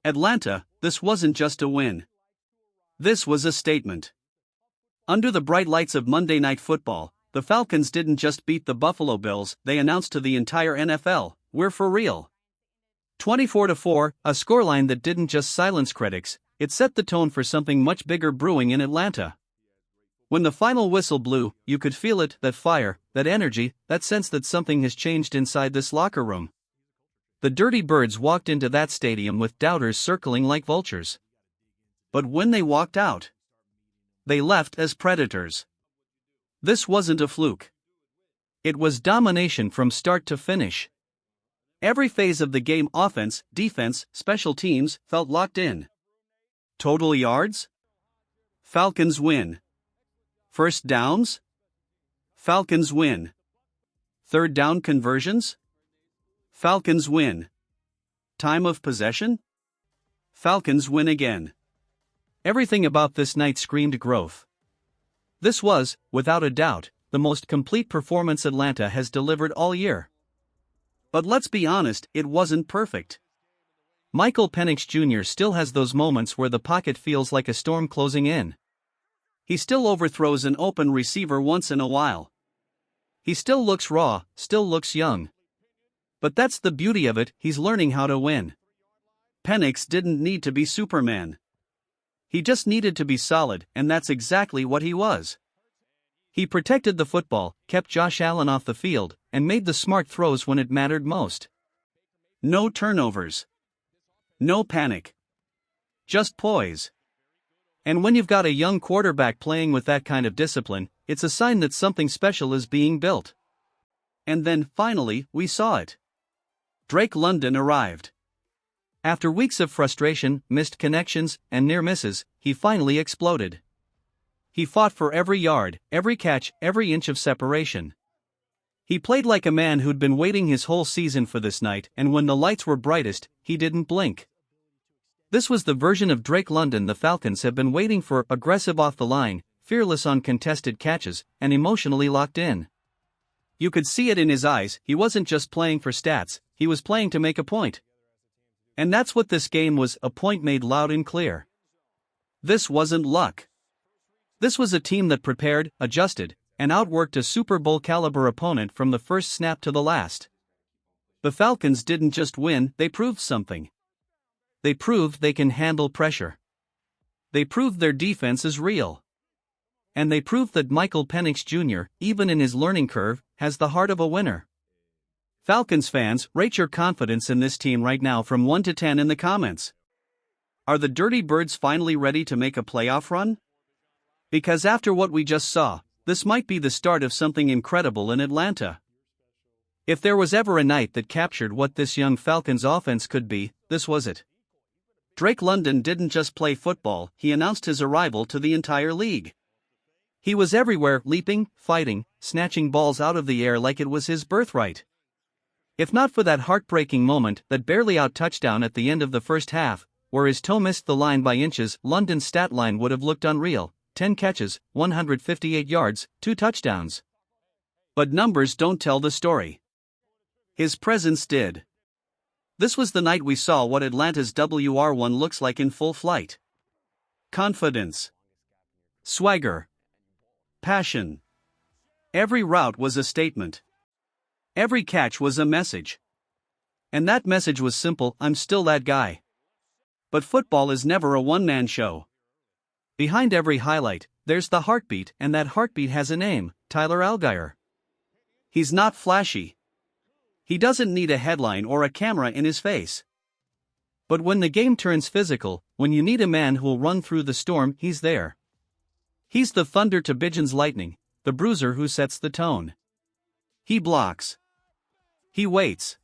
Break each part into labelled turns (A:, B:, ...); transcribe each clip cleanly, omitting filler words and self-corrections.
A: Atlanta, this wasn't just a win. This was a statement. Under the bright lights of Monday Night Football, the Falcons didn't just beat the Buffalo Bills, they announced to the entire NFL, "We're for real." 24-4, a scoreline that didn't just silence critics, it set the tone for something much bigger brewing in Atlanta. When the final whistle blew, you could feel it, that fire, that energy, that sense that something has changed inside this locker room. The Dirty Birds walked into that stadium with doubters circling like vultures. But when they walked out, they left as predators. This wasn't a fluke. It was domination from start to finish. Every phase of the game, offense, defense, special teams, felt locked in. Total yards? Falcons win. First downs? Falcons win. Third down conversions? Falcons win. Time of possession? Falcons win again. Everything about this night screamed growth. This was, without a doubt, the most complete performance Atlanta has delivered all year. But let's be honest, it wasn't perfect. Michael Penix Jr. still has those moments where the pocket feels like a storm closing in. He still overthrows an open receiver once in a while. He still looks raw, still looks young. But that's the beauty of it, he's learning how to win. Penix didn't need to be Superman. He just needed to be solid, and that's exactly what he was. He protected the football, kept Josh Allen off the field, and made the smart throws when it mattered most. No turnovers. No panic. Just poise. And when you've got a young quarterback playing with that kind of discipline, it's a sign that something special is being built. And then, finally, we saw it. Drake London arrived. After weeks of frustration, missed connections, and near misses, he finally exploded. He fought for every yard, every catch, every inch of separation. He played like a man who'd been waiting his whole season for this night, and when the lights were brightest, he didn't blink. This was the version of Drake London the Falcons have been waiting for, aggressive off the line, fearless on contested catches, and emotionally locked in. You could see it in his eyes, he wasn't just playing for stats, he was playing to make a point. And that's what this game was, a point made loud and clear. This wasn't luck. This was a team that prepared, adjusted, and outworked a Super Bowl caliber opponent from the first snap to the last. The Falcons didn't just win, they proved something. They proved they can handle pressure. They proved their defense is real. And they proved that Michael Penix Jr., even in his learning curve, has the heart of a winner. Falcons fans, rate your confidence in this team right now from 1 to 10 in the comments. Are the Dirty Birds finally ready to make a playoff run? Because after what we just saw, this might be the start of something incredible in Atlanta. If there was ever a night that captured what this young Falcons offense could be, this was it. Drake London didn't just play football, he announced his arrival to the entire league. He was everywhere, leaping, fighting, snatching balls out of the air like it was his birthright. If not for that heartbreaking moment, that barely out touchdown at the end of the first half, where his toe missed the line by inches, London's stat line would have looked unreal: 10 catches, 158 yards, 2 touchdowns. But numbers don't tell the story. His presence did. This was the night we saw what Atlanta's WR1 looks like in full flight. Confidence. Swagger. Passion. Every route was a statement. Every catch was a message. And that message was simple: I'm still that guy. But football is never a one-man show. Behind every highlight, there's the heartbeat, and that heartbeat has a name: Tyler Allgeier. He's not flashy. He doesn't need a headline or a camera in his face. But when the game turns physical, when you need a man who'll run through the storm, he's there. He's the thunder to Bijan's lightning, the bruiser who sets the tone. He blocks. He waits.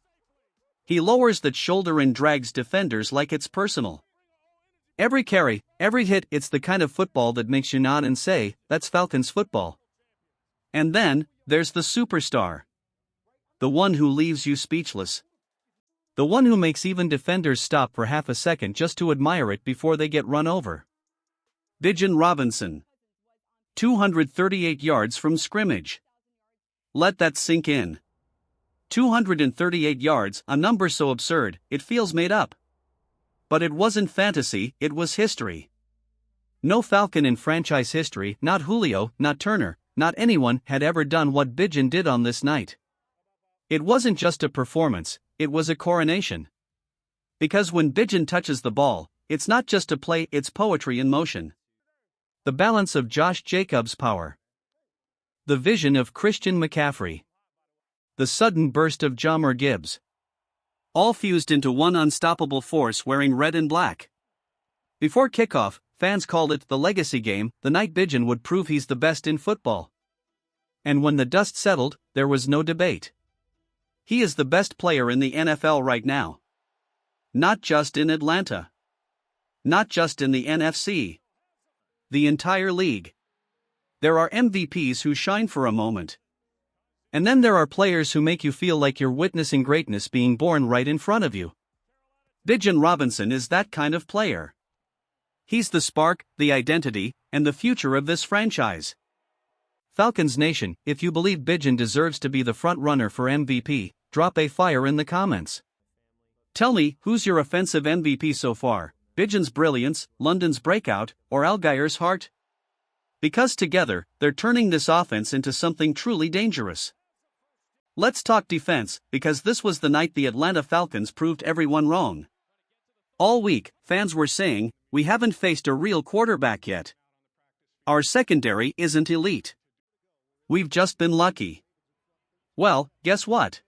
A: He lowers that shoulder and drags defenders like it's personal. Every carry, every hit, it's the kind of football that makes you nod and say, that's Falcons football. And then, there's the superstar. The one who leaves you speechless. The one who makes even defenders stop for half a second just to admire it before they get run over. Bijan Robinson. 238 yards from scrimmage. Let that sink in. 238 yards, a number so absurd, it feels made up. But it wasn't fantasy, it was history. No Falcon in franchise history, not Julio, not Turner, not anyone, had ever done what Bijan did on this night. It wasn't just a performance, it was a coronation. Because when Bijan touches the ball, it's not just a play, it's poetry in motion. The balance of Josh Jacobs' power. The vision of Christian McCaffrey. The sudden burst of Jahmyr Gibbs. All fused into one unstoppable force wearing red and black. Before kickoff, fans called it the legacy game, the night Bijan would prove he's the best in football. And when the dust settled, there was no debate. He is the best player in the NFL right now. Not just in Atlanta. Not just in the NFC. The entire league. There are MVPs who shine for a moment. And then there are players who make you feel like you're witnessing greatness being born right in front of you. Bijan Robinson is that kind of player. He's the spark, the identity, and the future of this franchise. Falcons Nation, if you believe Bijan deserves to be the front runner for MVP, drop a fire in the comments. Tell me, who's your offensive MVP so far? Bijan's brilliance, London's breakout, or Algire's heart? Because together, they're turning this offense into something truly dangerous. Let's talk defense, because this was the night the Atlanta Falcons proved everyone wrong. All week, fans were saying, we haven't faced a real quarterback yet. Our secondary isn't elite. We've just been lucky. Well, guess what?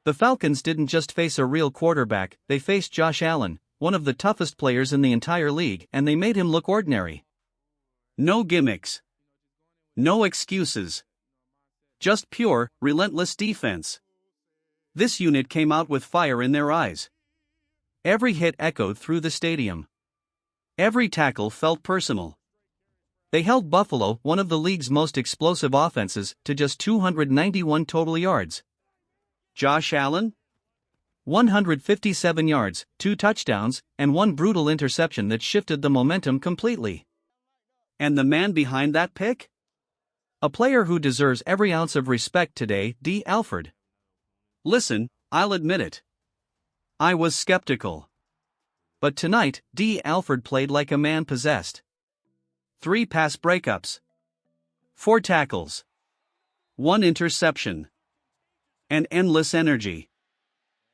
A: The Falcons didn't just face a real quarterback, they faced Josh Allen, one of the toughest players in the entire league, and they made him look ordinary. No gimmicks. No excuses. Just pure, relentless defense. This unit came out with fire in their eyes. Every hit echoed through the stadium. Every tackle felt personal. They held Buffalo, one of the league's most explosive offenses, to just 291 total yards. Josh Allen? 157 yards, 2 touchdowns, and 1 brutal interception that shifted the momentum completely. And the man behind that pick? A player who deserves every ounce of respect today, D. Alford. Listen, I'll admit it. I was skeptical. But tonight, D. Alford played like a man possessed. 3 pass breakups. 4 tackles. 1 interception. And endless energy.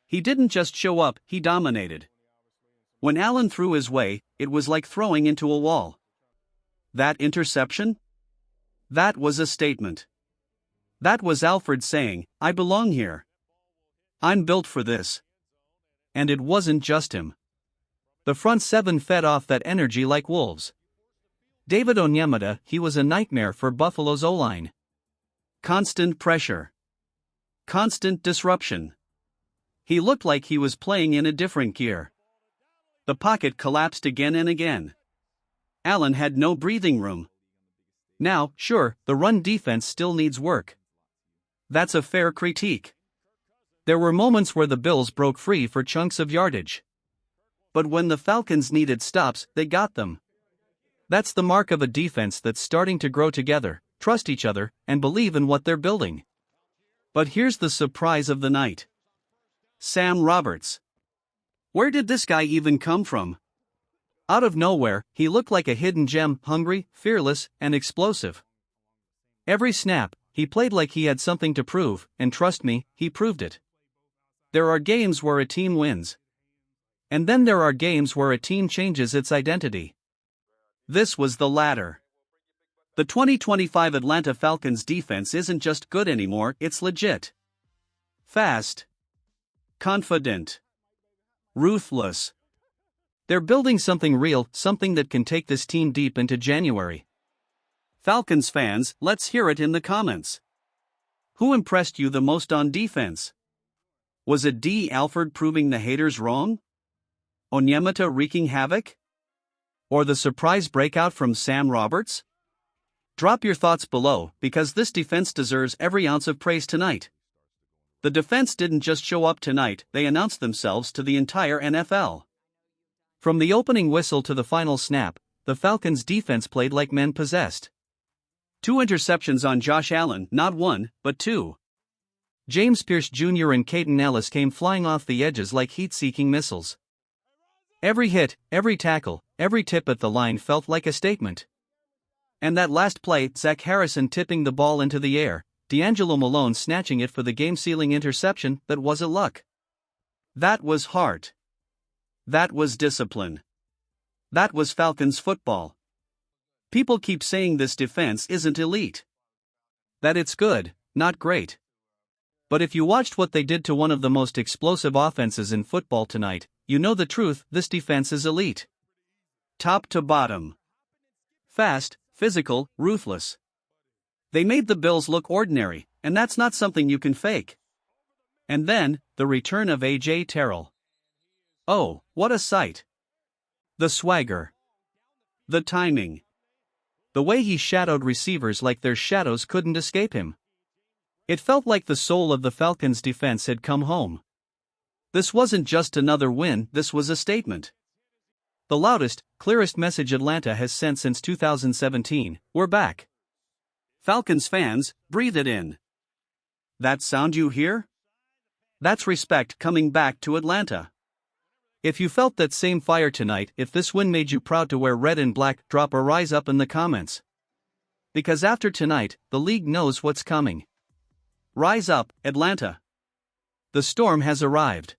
A: He didn't just show up, he dominated. When Allen threw his way, it was like throwing into a wall. That interception? That was a statement. That was Alford saying, I belong here. I'm built for this. And it wasn't just him. The front 7 fed off that energy like wolves. David Onyemata, he was a nightmare for Buffalo's O-line. Constant pressure. Constant disruption. He looked like he was playing in a different gear. The pocket collapsed again and again. Allen had no breathing room. Now, sure, the run defense still needs work. That's a fair critique. There were moments where the Bills broke free for chunks of yardage. But when the Falcons needed stops, they got them. That's the mark of a defense that's starting to grow together, trust each other, and believe in what they're building. But here's the surprise of the night. Sam Roberts. Where did this guy even come from? Out of nowhere, he looked like a hidden gem, hungry, fearless, and explosive. Every snap, he played like he had something to prove, and trust me, he proved it. There are games where a team wins. And then there are games where a team changes its identity. This was the latter. The 2025 Atlanta Falcons defense isn't just good anymore, it's legit. Fast. Confident. Ruthless. They're building something real, something that can take this team deep into January. Falcons fans, let's hear it in the comments. Who impressed you the most on defense? Was it D. Alford proving the haters wrong? Onyemata wreaking havoc? Or the surprise breakout from Sam Roberts? Drop your thoughts below, because this defense deserves every ounce of praise tonight. The defense didn't just show up tonight, they announced themselves to the entire NFL. From the opening whistle to the final snap, the Falcons' defense played like men possessed. 2 interceptions on Josh Allen, not 1, but 2. James Pierce Jr. and Caden Ellis came flying off the edges like heat-seeking missiles. Every hit, every tackle, every tip at the line felt like a statement. And that last play, Zach Harrison tipping the ball into the air, D'Angelo Malone snatching it for the game-sealing interception, that wasn't luck. That was heart. That was discipline. That was Falcons football. People keep saying this defense isn't elite. That it's good, not great. But if you watched what they did to one of the most explosive offenses in football tonight, you know the truth, this defense is elite. Top to bottom. Fast, physical, ruthless. They made the Bills look ordinary, and that's not something you can fake. And then, the return of A.J. Terrell. Oh, what a sight. The swagger. The timing. The way he shadowed receivers like their shadows couldn't escape him. It felt like the soul of the Falcons' defense had come home. This wasn't just another win, this was a statement. The loudest, clearest message Atlanta has sent since 2017, we're back. Falcons fans, breathe it in. That sound you hear? That's respect coming back to Atlanta. If you felt that same fire tonight, if this win made you proud to wear red and black, drop a rise up in the comments. Because after tonight, the league knows what's coming. Rise up, Atlanta. The storm has arrived.